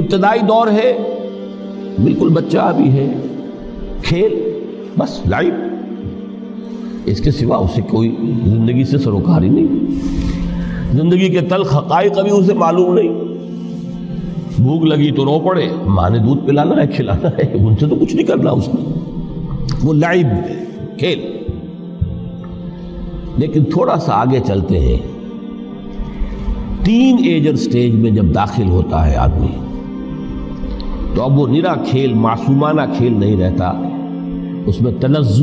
ابتدائی دور ہے، بالکل بچہ بھی ہے، کھیل بس لائف، اس کے سوا اسے کوئی زندگی سے سروکار ہی نہیں، زندگی کے تلخ حقائق ابھی اسے معلوم نہیں۔ بھوک لگی تو رو پڑے، ماں نے دودھ پلانا ہے، کھلانا ہے، ان سے تو کچھ نہیں کرنا اس نے، وہ لعب کھیل۔ لیکن تھوڑا سا آگے چلتے ہیں، ٹین ایجر سٹیج میں جب داخل ہوتا ہے آدمی تو اب وہ نرا کھیل، معصومانہ کھیل نہیں رہتا، اس میں تلذذ،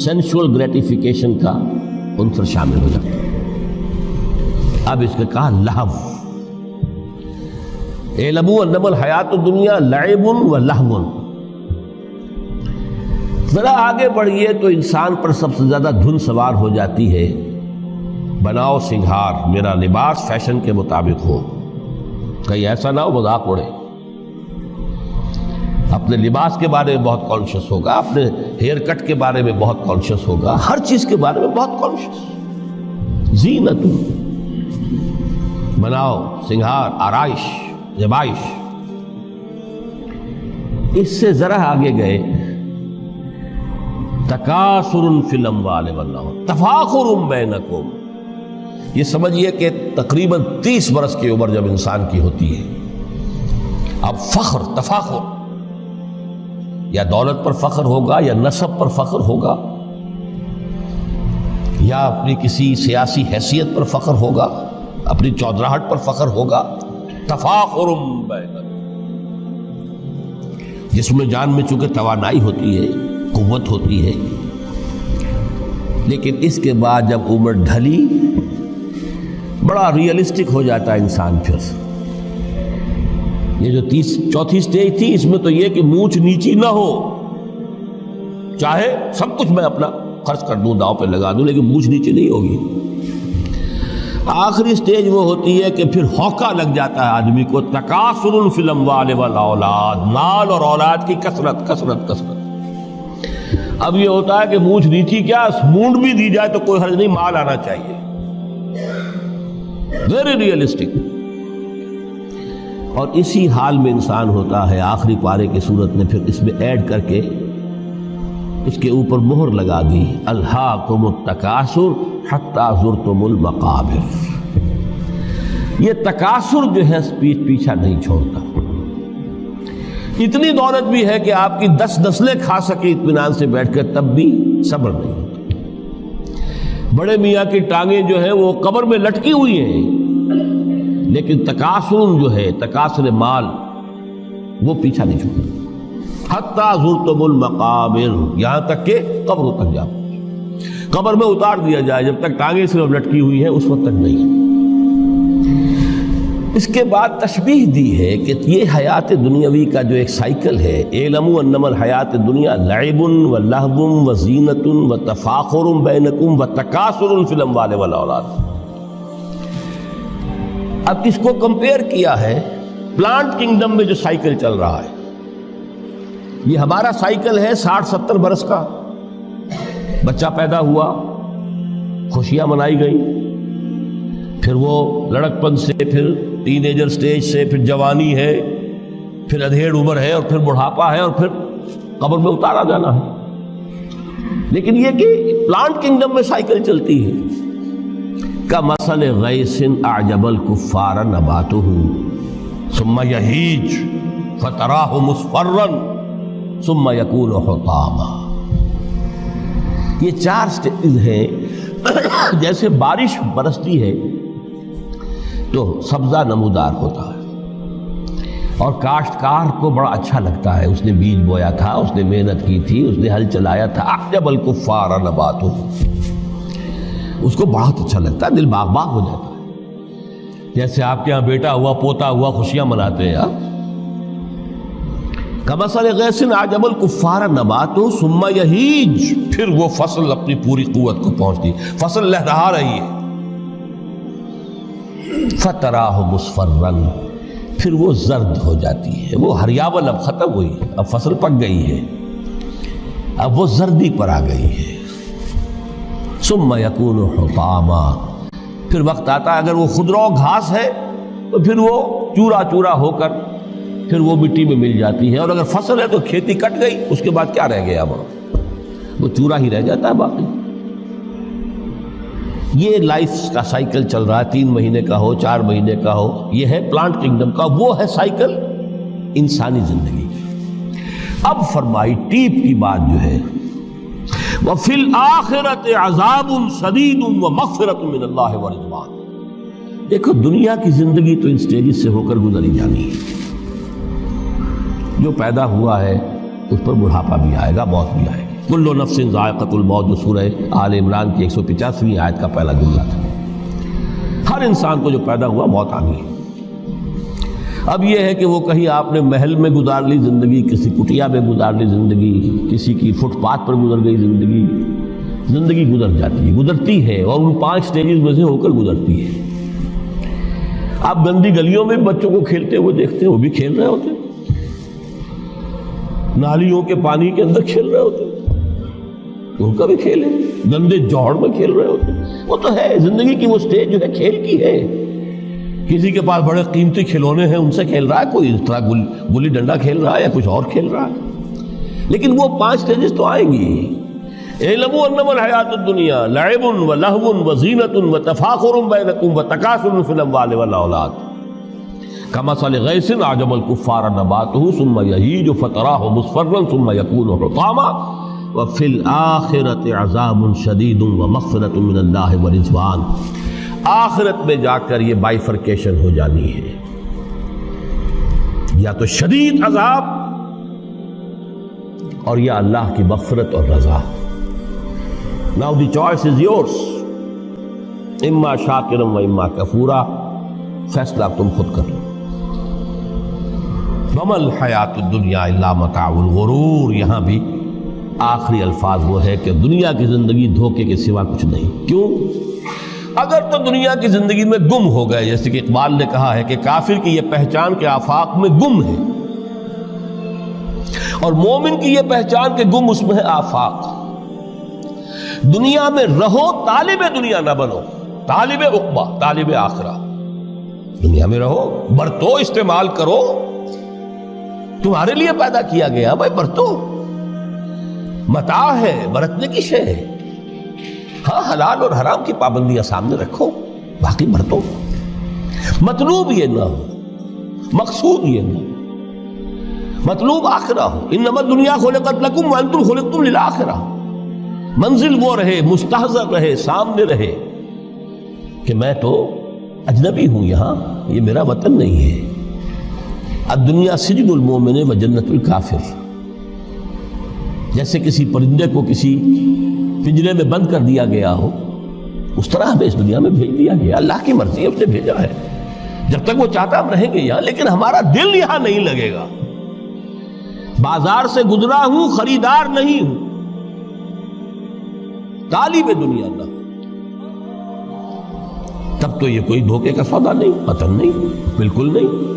سینشول گریٹیفیکیشن کا عنصر شامل ہو جاتا ہے۔ اب اس کے کہا لہو، اعلموا انما الحیات الدنیا لعب و لہو۔ ذرا آگے بڑھیے تو انسان پر سب سے زیادہ دھن سوار ہو جاتی ہے، بناؤ سنگھار، میرا لباس فیشن کے مطابق ہو، کہیں ایسا نہ ہو مذاق اڑے۔ اپنے لباس کے بارے میں بہت کانشیس ہوگا، اپنے ہیئر کٹ کے بارے میں بہت کانشیس ہوگا، ہر چیز کے بارے میں بہت کانشیس۔ زینت، بناؤ سنگھار، آرائش، زیبائش۔ اس سے ذرا آگے گئے، تکاثر فی الاموال والاولاد، تفاخر بینکم۔ یہ سمجھیے کہ تقریباً 30 برس کی عمر جب انسان کی ہوتی ہے، اب فخر، تفاخر، یا دولت پر فخر ہوگا، یا نسب پر فخر ہوگا، یا اپنی کسی سیاسی حیثیت پر فخر ہوگا، اپنی چودراہٹ پر فخر ہوگا۔ تفاخر بینکم، جس میں جان میں چونکہ توانائی ہوتی ہے، قوت ہوتی ہے، لیکن اس کے بعد جب عمر ڈھلی بڑا ریئلسٹک ہو جاتا ہے انسان۔ پھر یہ جو چوتھی سٹیج تھی، اس میں تو یہ کہ مونچھ نیچی نہ ہو، چاہے سب کچھ میں اپنا خرچ کر دوں، داؤ پہ لگا دوں، لیکن مونچھ نیچی نہیں ہوگی۔ آخری سٹیج وہ ہوتی ہے کہ پھر ہوکا لگ جاتا ہے آدمی کو، تکاثر فی الاموال والاولاد، مال اور اولاد کی کثرت کثرت کثرت۔ اب یہ ہوتا ہے کہ مونچھ نیچی کیا، مونڈ بھی دی جائے تو کوئی حرج نہیں، مال آنا چاہیے، ویری ریئلسٹک۔ اور اسی حال میں انسان ہوتا ہے۔ آخری پارے کی صورت نے پھر اس میں ایڈ کر کے اس کے اوپر مہر لگا دی، الہاکم التکاثر حتی زرتم المقابر۔ یہ تکاثر جو ہے پیچھا نہیں چھوڑتا۔ اتنی دولت بھی ہے کہ آپ کی 10 نسلیں کھا سکے اطمینان سے بیٹھ کر، تب بھی صبر نہیں ہوتا۔ بڑے میاں کی ٹانگیں جو ہیں وہ قبر میں لٹکی ہوئی ہیں، لیکن تکاثر جو ہے، تکاثر مال، وہ پیچھا نہیں چھوڑتا۔ حتی زرتم المقابر، یہاں تک کہ قبروں تک جاؤ، قبر میں اتار دیا جائے، جب تک ٹانگیں صرف لٹکی ہوئی ہیں اس وقت تک نہیں۔ اس کے بعد تشبیہ دی ہے کہ یہ حیات دنیاوی کا جو ایک سائیکل ہے، اعلموا انما الحیات الدنیا لعب و لہو و زینت و تفاخر بینکم و تکاثر فی الاموال والاولاد۔ اب اس کو کمپیئر کیا ہے پلانٹ کنگڈم میں جو سائیکل چل رہا ہے۔ یہ ہمارا سائیکل ہے 60-70 برس کا، بچہ پیدا ہوا، خوشیاں منائی گئی، پھر وہ لڑکپن سے، پھر ٹین ایجر سٹیج سے، پھر جوانی ہے، پھر ادھیڑ عمر ہے، اور پھر بڑھاپا ہے، اور پھر قبر میں اتارا جانا ہے۔ لیکن یہ کہ پلانٹ کنگڈم میں سائیکل چلتی ہے۔ کمثل غیث اعجب الکفار نباتہ ثم یہیج فتراہ مصفرا ثم یکون حطاما۔ یہ 4 سٹیج ہیں۔ جیسے بارش برستی ہے تو سبزہ نمودار ہوتا ہے، اور کاشتکار کو بڑا اچھا لگتا ہے، اس نے بیج بویا تھا، اس نے محنت کی تھی، اس نے ہل چلایا تھا۔ اعجب الکفار نباتہ، اس کو بہت اچھا لگتا ہے، دل باغ باغ ہو جاتا ہے۔ جیسے آپ کے یہاں بیٹا ہوا، پوتا ہوا، خوشیاں مناتے ہیں آپ۔ کمثل غیث اعجب الکفار نباتہ ثم یہیج، پھر وہ فصل اپنی پوری قوت کو پہنچتی، فصل لہرا رہی ہے، فتراہ مصفرا، پھر وہ زرد ہو جاتی ہے۔ وہ ہریاول اب ختم ہوئی، اب فصل پک گئی ہے، اب وہ زردی پر آ گئی ہے۔ ثم یکون حطاما، پھر وقت آتا ہے، اگر وہ خضرو گھاس ہے تو پھر وہ چورا چورا ہو کر پھر وہ مٹی میں مل جاتی ہے، اور اگر فصل ہے تو کھیتی کٹ گئی، اس کے بعد کیا رہ گیا وہاں؟ وہ چورا ہی رہ جاتا ہے باقی۔ یہ لائف کا سائیکل چل رہا ہے، 3 مہینے کا ہو، 4 مہینے کا ہو، یہ ہے پلانٹ کنگڈم کا، وہ ہے سائیکل انسانی زندگی۔ اب فرمائی ٹیپ کی بات جو ہے، وَفِي الْآخِرَةِ عَذَابٌ شَدِيدٌ وَمَغْفِرَةٌ مِّنَ اللَّهِ وَرِضْوَانٌ۔ دیکھو دنیا کی زندگی تو ان سٹیجز سے ہو کر گزری جانی ہے، جو پیدا ہوا ہے اس پر بڑھاپا بھی آئے گا، موت بھی آئے گی۔ کل نفس ذائقۃ الموت، جو سورہ آل عمران کی 185ویں آیت کا پہلا جملہ تھا۔ ہر انسان کو جو پیدا ہوا موت آ گئی۔ اب یہ ہے کہ وہ کہیں آپ نے محل میں گزار لی زندگی، کسی کٹیا میں گزار لی زندگی، کسی کی فٹ پاتھ پر گزر گئی زندگی۔ زندگی گزر جاتی ہے، گزرتی ہے، اور ان 5 سٹیجز میں سے ہو کر گزرتی ہے۔ آپ گندی گلیوں میں بچوں کو کھیلتے ہوئے دیکھتے ہیں، وہ بھی کھیل رہے ہوتے ہیں، نالیوں کے پانی کے اندر کھیل رہے ہوتے ہیں، ان کا بھی کھیل ہے، گندے جوہڑ میں کھیل رہے ہوتے ہیں۔ وہ تو ہے زندگی کی وہ سٹیج جو ہے کھیل کی ہے۔ کسی کے پاس بڑے قیمتی کھلونے ہیں، ان سے کھیل رہا ہے، کوئی اس طرح گلی ڈنڈا کھیل رہا ہے یا کچھ اور کھیل رہا ہے، لیکن وہ 5 سٹیجز تو آئیں گی۔ اعلموا انما الحیات الدنیا لعب ولہو وزینۃ وتفاخر بینکم وتکاثر فی الاموال والاولاد کمثل غیث اعجب الکفار نباتہ ثم یہیج فتراہ مصفرا ثم یکون حطاما وفی الآخرۃ عذاب شدید ومغفرۃ من اللہ ورضوان۔ آخرت میں جا کر یہ بائیفرکیشن ہو جانی ہے، یا تو شدید عذاب اور یا اللہ کی مغفرت اور رضا۔ Now the choice is yours، اما شاکرا و اما کفورا، فیصلہ تم خود کر لو۔ وما الحیات الدنیا الا متاع الغرور، یہاں بھی آخری الفاظ وہ ہے کہ دنیا کی زندگی دھوکے کے سوا کچھ نہیں۔ کیوں؟ اگر تو دنیا کی زندگی میں گم ہو گئے، جیسے کہ اقبال نے کہا ہے کہ کافر کی یہ پہچان کے آفاق میں گم ہے، اور مومن کی یہ پہچان کہ گم اس میں ہے آفاق۔ دنیا میں رہو، طالب دنیا نہ بنو، طالب عقبہ، طالب آخرہ۔ دنیا میں رہو، برتو، استعمال کرو، تمہارے لیے پیدا کیا گیا، بھائی برتو، متاع ہے، برتنے کی شے ہے۔ ہاں حلال اور حرام کی پابندیاں سامنے رکھو، باقی برتو۔ مطلوب یہ نہ ہو، مقصود یہ نہ ہو، مطلوب آخرہ ہو۔ انما الدنیا خلقت لکم وانتم خلقتم للآخرہ۔ منزل وہ رہے، مستحضر رہے، سامنے رہے کہ میں تو اجنبی ہوں، یہاں یہ میرا وطن نہیں ہے۔ الدنیا سجن المومن و جنت الکافر۔ جیسے کسی پرندے کو کسی پنجرے میں بند کر دیا گیا ہو، اس طرح ہمیں اس دنیا میں بھیج دیا گیا، اللہ کی مرضی اس نے بھیجا ہے۔ جب تک وہ چاہتا ہم رہیں گے یہاں، لیکن ہمارا دل یہاں نہیں لگے گا۔ بازار سے گزرا ہوں، خریدار نہیں ہوں، طالب دنیا نہ، تب تو یہ کوئی دھوکے کا سودا نہیں، وطن نہیں، بالکل نہیں۔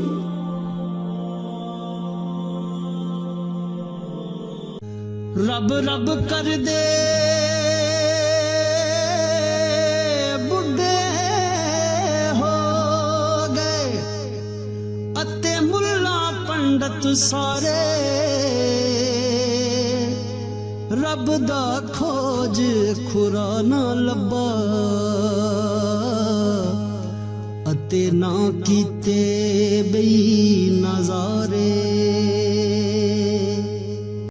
رب رب کر دے بڈھے ہو گئے اتے ملا پنڈت سارے، رب دا کھوج کھرا نہ لبا اتے نہ کیتے بئی نظارے۔